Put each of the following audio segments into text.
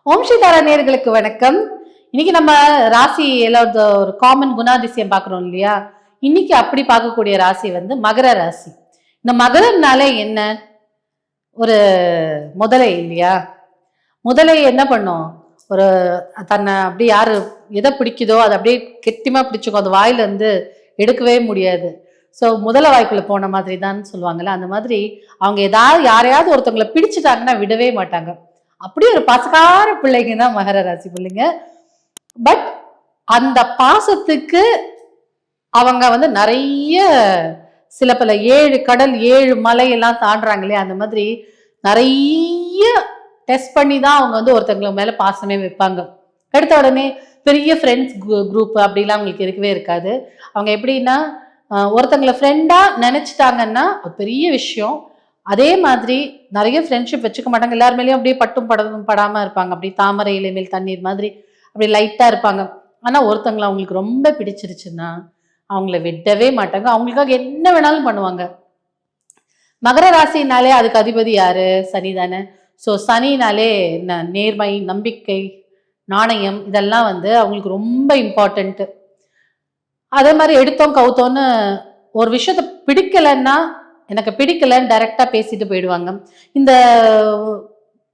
ஓம் ஸ்ரீ தாரா நேயர்களுக்கு வணக்கம். இன்னைக்கு நம்ம ராசி எல்லாம் ஒரு காமன் குணாதிசயம் பார்க்கறோம் இல்லையா? இன்னைக்கு அப்படி பார்க்கக்கூடிய ராசி வந்து மகர ராசி. இந்த மகரம்னாலே என்ன? ஒரு முதலை இல்லையா? முதலை என்ன பண்ணும்? ஒரு தன்னை அப்படி யாரு எதை பிடிக்குதோ அதை அப்படியே கெட்டிமா பிடிச்சுக்கும். அது வாயில இருந்து எடுக்கவே முடியாது. ஸோ முதலை வாய்க்குள்ள போன மாதிரி தான் சொல்லுவாங்கல்ல, அந்த மாதிரி அவங்க ஏதாவது யாரையாவது ஒருத்தவங்களை பிடிச்சிட்டாங்கன்னா விடவே மாட்டாங்க. அப்படியே ஒரு பசக்கார பிள்ளைங்க தான் மகர ராசி பிள்ளைங்க. பட் அந்த பாசத்துக்கு அவங்க வந்து நிறைய சில பல 7 கடல் 7 மலை எல்லாம் தாண்டுறாங்க இல்லையா, அந்த மாதிரி நிறைய டெஸ்ட் பண்ணி தான் அவங்க வந்து ஒருத்தவங்க மேல பாசமே வைப்பாங்க. எடுத்த உடனே பெரிய ஃப்ரெண்ட்ஸ் குரூப் அப்படிலாம் அவங்களுக்கு இருக்கவே இருக்காது. அவங்க எப்படின்னா ஒருத்தங்களை ஃப்ரெண்டா நினைச்சிட்டாங்கன்னா ஒரு பெரிய விஷயம். அதே மாதிரி நிறைய ஃப்ரெண்ட்ஷிப் வச்சுக்க மாட்டாங்க. எல்லார் மேலேயும் அப்படியே பட்டும் படாம இருப்பாங்க. அப்படி தாமரை இலை மேல் தண்ணீர் மாதிரி அப்படி லைட்டா இருப்பாங்க. ஆனா ஒருத்தங்களை அவங்களுக்கு ரொம்ப பிடிச்சிருச்சுன்னா அவங்கள விடவே மாட்டாங்க. அவங்களுக்காக என்ன வேணாலும் பண்ணுவாங்க. மகர ராசினாலே அதுக்கு அதிபதி யாரு? சனி தானே. ஸோ சனினாலே நேர்மை, நம்பிக்கை, நாணயம் இதெல்லாம் வந்து அவங்களுக்கு ரொம்ப இம்பார்ட்டன்ட். அதே மாதிரி எடுத்தோம் கவுத்தோன்னு ஒரு விஷயத்த பிடிக்கலன்னா எனக்கு பிடிக்கலன்னு டைரக்டா பேசிட்டு போயிடுவாங்க. இந்த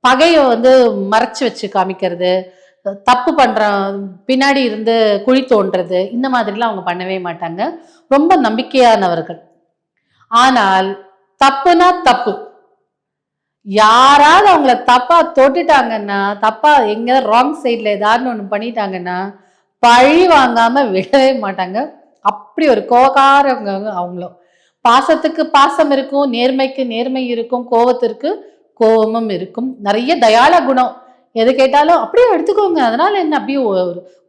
பகையை வந்து மறைச்சு வச்சு காமிக்கிறது, தப்பு பண்ற பின்னாடி இருந்து குழி தோன்றது, இந்த மாதிரிலாம் அவங்க பண்ணவே மாட்டாங்க. ரொம்ப நம்பிக்கையானவர்கள். ஆனால் தப்புனா தப்பு. யாராவது அவங்கள தப்பா தொட்டுட்டாங்கன்னா, தப்பா எங்க ராங் சைட்ல ஏதாவது ஒண்ணு பண்ணிட்டாங்கன்னா பழி வாங்காம விடவே மாட்டாங்க. அப்படி ஒரு கோபக்காரவங்க அவங்களும். பாசத்துக்கு பாசம் இருக்கும், நேர்மைக்கு நேர்மை இருக்கும், கோபத்திற்கு கோபமும் இருக்கும். நிறைய தயாள குணம். எது கேட்டாலும் அப்படியே எடுத்துக்கோங்க, அதனால என்ன, அப்படியே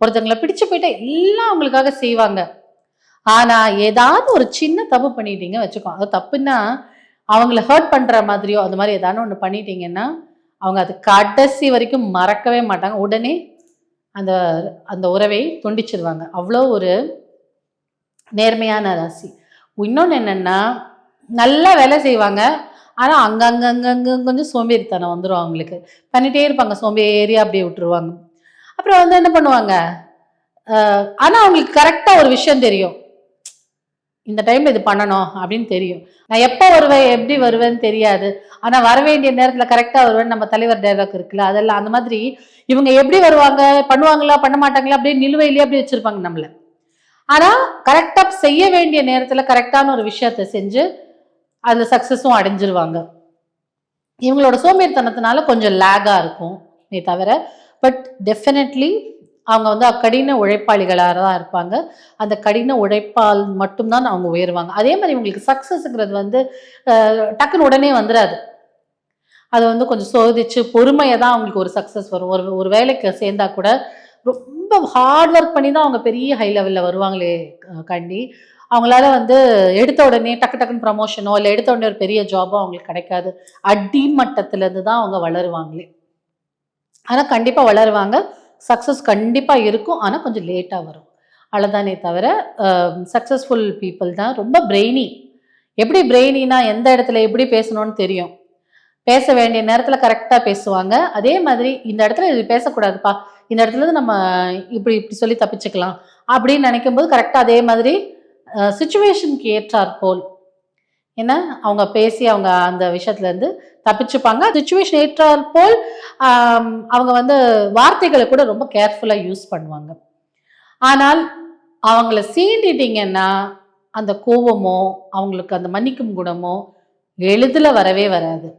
ஒருத்தங்களை பிடிச்சு போயிட்டா எல்லாம் அவங்களுக்காக செய்வாங்க. ஆனா ஏதாவது ஒரு சின்ன தப்பு பண்ணிட்டீங்க வச்சுக்கோ, அது தப்புன்னா அவங்கள ஹர்ட் பண்ற மாதிரியோ அந்த மாதிரி ஏதாவது ஒண்ணு பண்ணிட்டீங்கன்னா அவங்க அது கடைசி வரைக்கும் மறக்கவே மாட்டாங்க. உடனே அந்த அந்த உறவை துண்டிச்சிருவாங்க. அவ்வளோ ஒரு நேர்மையான ராசி. இன்னொன்று என்னன்னா, நல்லா வேலை செய்வாங்க. ஆனால் அங்கங்கங்கங்க கொஞ்சம் சோம்பேறித்தனம் வந்துடும் அவங்களுக்கு. பண்ணிட்டே இருப்பாங்க, சோம்பேறியா அப்படியே விட்டுருவாங்க. அப்புறம் வந்து என்ன பண்ணுவாங்க, ஆனால் அவங்களுக்கு கரெக்டாக ஒரு விஷயம் தெரியும், இந்த டைம்ல இது பண்ணணும் அப்படின்னு தெரியும். நான் எப்போ வருவேன் எப்படி வருவேன்னு தெரியாது, ஆனா வர வேண்டிய நேரத்துல கரெக்டா வருவேன். நம்ம தலைவர் டைலாக் இருக்குல்ல, அதெல்லாம் அந்த மாதிரி இவங்க எப்படி வருவாங்க, பண்ணுவாங்களா பண்ண மாட்டாங்களா அப்படியே நிலுவையிலேயே அப்படி வச்சிருப்பாங்க நம்மள. ஆனா கரெக்டா செய்ய வேண்டிய நேரத்துல கரெக்டான ஒரு விஷயத்த செஞ்சு அதுல சக்சஸும் அடைஞ்சிருவாங்க. இவங்களோட சோம்பேறித்தனத்தினால கொஞ்சம் லேகா இருக்கும் தவிர, பட் டெஃபினெட்லி அவங்க வந்து கடின உழைப்பாளிகளாக தான் இருப்பாங்க. அந்த கடின உழைப்பால் மட்டும்தான் அவங்க உயருவாங்க. அதே மாதிரி இவங்களுக்கு சக்சஸ்ங்கிறது வந்து டக்குன்னு உடனே வந்துடாது. அதை வந்து கொஞ்சம் சோதிச்சு பொறுமையை தான் அவங்களுக்கு ஒரு சக்சஸ் வரும். ஒரு வேலைக்கு சேர்ந்தா கூட ரொம்ப ஹார்ட் ஒர்க் பண்ணி தான் அவங்க பெரிய ஹை லெவலில் வருவாங்களே கண்டி. அவங்களால வந்து எடுத்த உடனே டக்கு டக்குன்னு ப்ரமோஷனோ இல்லை எடுத்த உடனே ஒரு பெரிய ஜாபோ அவங்களுக்கு கிடைக்காது. அடிமட்டத்திலேருந்து தான் அவங்க வளருவாங்களே. ஆனால் கண்டிப்பாக வளருவாங்க, சக்ஸஸ் கண்டிப்பாக இருக்கும். ஆனால் கொஞ்சம் லேட்டாக வரும், அவ்வளோதானே தவிர சக்ஸஸ்ஃபுல் பீப்புள் தான் ரொம்ப பிரெய்னி. எப்படி பிரெய்னினா எந்த இடத்துல எப்படி பேசணும்னு தெரியும், பேச வேண்டிய நேரத்தில் கரெக்டாக பேசுவாங்க. அதே மாதிரி இந்த இடத்துல இது பேசக்கூடாதுப்பா, இந்த இடத்துல நம்ம இப்படி இப்படி சொல்லி தப்பிச்சுக்கலாம் அப்படின்னு நினைக்கும் போது கரெக்டாக அதே மாதிரி சுச்சுவேஷனுக்கு ஏற்றார் போல் ஏன்னா அவங்க பேசி அவங்க அந்த விஷயத்துலேருந்து தப்பிச்சுப்பாங்க. சுச்சுவேஷன் ஏற்றால் போல் அவங்க வந்து வார்த்தைகளை கூட ரொம்ப கேர்ஃபுல்லாக யூஸ் பண்ணுவாங்க. ஆனால் அவங்கள சீண்டிட்டீங்கன்னா அந்த கோபமோ அவங்களுக்கு அந்த மன்னிக்கும் குணமோ எளிதில் வரவே வராது.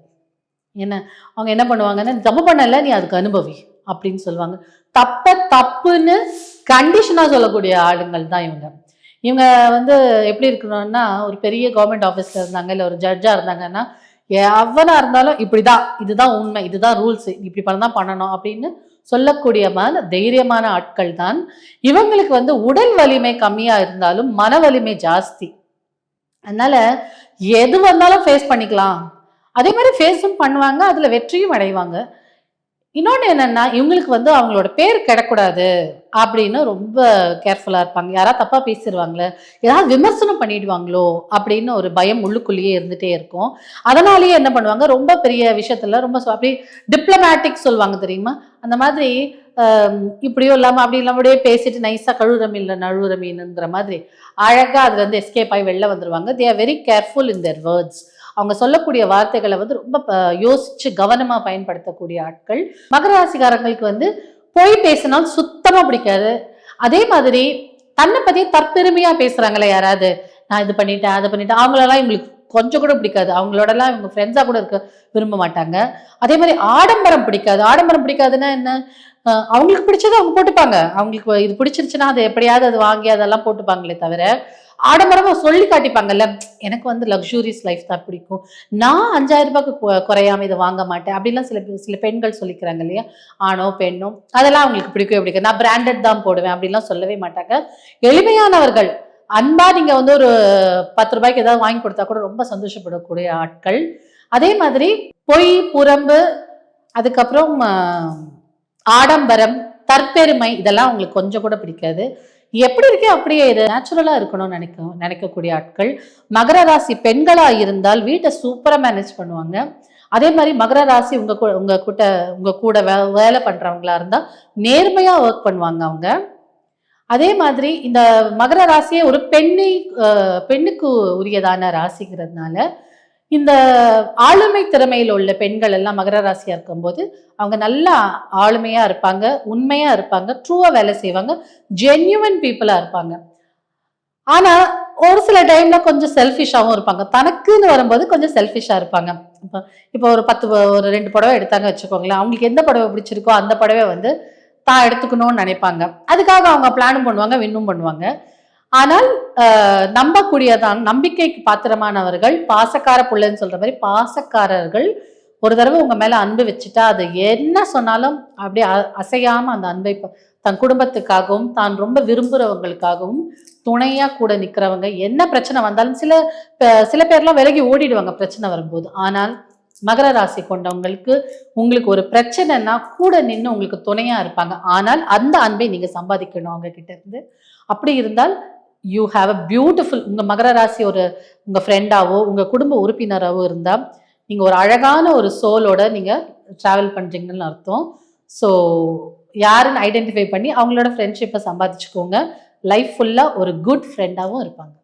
என்ன அவங்க என்ன பண்ணுவாங்கன்னா, தப்பு பண்ணல நீ அதுக்கு அனுபவி அப்படின்னு சொல்லுவாங்க. தப்புன்னு கண்டிஷனாக சொல்லக்கூடிய ஆளுங்கள் தான் இவங்க. இவங்க வந்து எப்படி இருக்கணும்னா, ஒரு பெரிய கவர்மெண்ட் ஆஃபீஸில் இருந்தாங்க, இல்லை ஒரு ஜட்ஜாக இருந்தாங்கன்னா, எவனா இருந்தாலும் இப்படிதான், இதுதான் உண்மை, இதுதான் ரூல்ஸ், இப்படி பண்ணதான் பண்ணணும் அப்படின்னு சொல்லக்கூடியமான தைரியமான ஆட்கள் தான். இவங்களுக்கு வந்து உடல் வலிமை கம்மியா இருந்தாலும் மன வலிமை ஜாஸ்தி. அதனால எது வந்தாலும் ஃபேஸ் பண்ணிக்கலாம். அதே மாதிரி ஃபேஸும் பண்ணுவாங்க, அதுல வெற்றியும் அடைவாங்க. இன்னொன்னு என்னன்னா, இவங்களுக்கு வந்து அவங்களோட பேர் கெடக்கூடாது அப்படின்னு ரொம்ப கேர்ஃபுல்லா இருப்பாங்க. யாராவது தப்பா பேசிருவாங்களோ, ஏதாவது விமர்சனம் பண்ணிடுவாங்களோ அப்படின்னு ஒரு பயம் உள்ளுக்குள்ளேயே இருந்துட்டே இருக்கும். அதனாலேயே என்ன பண்ணுவாங்க, ரொம்ப பெரிய விஷயத்துல ரொம்ப அப்படியே டிப்ளமேட்டிக் சொல்லுவாங்க தெரியுமா? அந்த மாதிரி அ இப்படியும் இல்லாம, அப்படி இல்லாம அப்படியே பேசிட்டு நைஸா கழுவுற மீன்ல நழுவுற மீனுங்கிற மாதிரி அழகா அதுலருந்து எஸ்கேப் ஆயி வெளில வந்துருவாங்க. They are very careful in there words. அவங்க சொல்லக்கூடிய வார்த்தைகள வந்து ரொம்ப யோசிச்சு கவனமா பயன்படுத்தக்கூடிய ஆட்கள். மகர ராசிக்காரங்களுக்கு வந்து பொய் பேசினால் சுத்தமா பிடிக்காது. அதே மாதிரி தன்னை பத்தி தற்பெருமையா பேசுறாங்களே யாராவது, நான் இது பண்ணிட்டேன், அது பண்ணிட்டேன், அவங்களெல்லாம் இவங்களுக்கு கொஞ்சம் கூட பிடிக்காது. அவங்களோடலாம் இவங்க ஃப்ரெண்ட்ஸா கூட இருக்க விரும்ப மாட்டாங்க. அதே மாதிரி ஆடம்பரம் பிடிக்காது. ஆடம்பரம் பிடிக்காதுன்னா என்ன? அவங்களுக்கு பிடிச்சத அவங்க போட்டுப்பாங்க. அவங்களுக்கு இது பிடிச்சிருச்சுன்னா, அதை எப்படியாவது அது வாங்கி அதெல்லாம் போட்டுப்பாங்களே தவிர, ஆடம்பரமா சொல்லி காட்டிப்பாங்கல்ல, எனக்கு வந்து லக்ஸூரியஸ் லைஃப் தான் பிடிக்கும். நான் ரூ. 5,000க்கு குறையாம இத வாங்க மாட்டேன். அப்படிலாம் சில சில பெண்கள் சொல்லிக்கிறாங்க இல்லையா? ஆணோ, பெண்ணோ அதெல்லாம் அவங்களுக்கு பிடிக்கவே பிடிக்காது. நான் பிராண்டட் தான் போடுவேன் அப்படிலாம் சொல்லவே மாட்டாங்க. எளிமையானவர்கள். அன்பா நீங்க வந்து ஒரு ரூ. 10 ஏதாவது வாங்கி கொடுத்தா கூட ரொம்ப சந்தோஷப்படக்கூடிய ஆட்கள். அதே மாதிரி பொய், புறம்பு, அதுக்கப்புறம் ஆடம்பரம், தற்பெருமை இதெல்லாம் உங்களுக்கு கொஞ்சம் கூட பிடிக்காது. எப்படி இருக்கே அப்படியே இது நேச்சுரலா இருக்கணும்னு நினைக்கக்கூடிய ஆட்கள். மகர ராசி பெண்களா இருந்தால் வீட்டை சூப்பரா மேனேஜ் பண்ணுவாங்க. அதே மாதிரி மகர ராசி உங்க கூட வேலை பண்றவங்களா இருந்தா நேர்மையா ஒர்க் பண்ணுவாங்க அவங்க. அதே மாதிரி இந்த மகர ராசியே ஒரு பெண்ணுக்கு உரியதான ராசிங்கிறதுனால இந்த ஆளுமை திறமையில உள்ள பெண்கள் எல்லாம் மகர ராசியா இருக்கும்போது அவங்க நல்லா ஆளுமையா இருப்பாங்க, உண்மையா இருப்பாங்க, ட்ரூவா வேலை செய்வாங்க, ஜென்யூன் பீப்புளா இருப்பாங்க. ஆனா ஒரு சில டைம்ல கொஞ்சம் செல்ஃபிஷாவும் இருப்பாங்க. தனக்குன்னு வரும்போது கொஞ்சம் செல்ஃபிஷா இருப்பாங்க. இப்ப இப்ப ஒரு 2 புடவை எடுத்தாங்க வச்சுக்கோங்களேன். அவங்களுக்கு எந்த புடவை பிடிச்சிருக்கோ அந்த புடவை வந்து தான் எடுத்துக்கணும்னு நினைப்பாங்க. அதுக்காக அவங்க பிளானும் பண்ணுவாங்க, வின்னும் பண்ணுவாங்க. ஆனால் நம்பக்கூடியதான் நம்பிக்கைக்கு பாத்திரமானவர்கள், பாசக்கார புள்ளைன்னு சொல்ற மாதிரி பாசக்காரர்கள் ஒரு தடவை உங்க மேல அன்பு வச்சுட்டா அது என்ன சொன்னாலும் அப்படியே அசையாம அந்த அன்பை தன் குடும்பத்துக்காகவும் தான் ரொம்ப விரும்புறவங்களுக்காகவும் துணையா கூட நிக்கிறவங்க. என்ன பிரச்சனை வந்தாலும் சில பேர்லாம் விலகி ஓடிடுவாங்க பிரச்சனை வரும்போது. ஆனால் மகர ராசி கொண்டவங்களுக்கு உங்களுக்கு ஒரு பிரச்சனைனா கூட நின்று உங்களுக்கு துணையா இருப்பாங்க. ஆனால் அந்த அன்பை நீங்க சம்பாதிக்கணும் அவங்க கிட்ட இருந்து. அப்படி இருந்தால் யூ ஹாவ் அ பியூட்டிஃபுல் உங்க மகர ராசி உங்க ஃப்ரெண்டாவோ உங்க குடும்ப உறுப்பினராவோ இருந்தா நீங்க ஒரு அழகான ஒரு சோலோட நீங்க டிராவல் பண்றீங்கன்னு அர்த்தம். ஸோ யாருன்னு ஐடென்டிஃபை பண்ணி அவங்களோட ஃப்ரெண்ட்ஷிப்பை சம்பாதிச்சுக்கோங்க. லைஃப் ஃபுல்லா ஒரு குட் ஃப்ரெண்டாவும் இருப்பாங்க.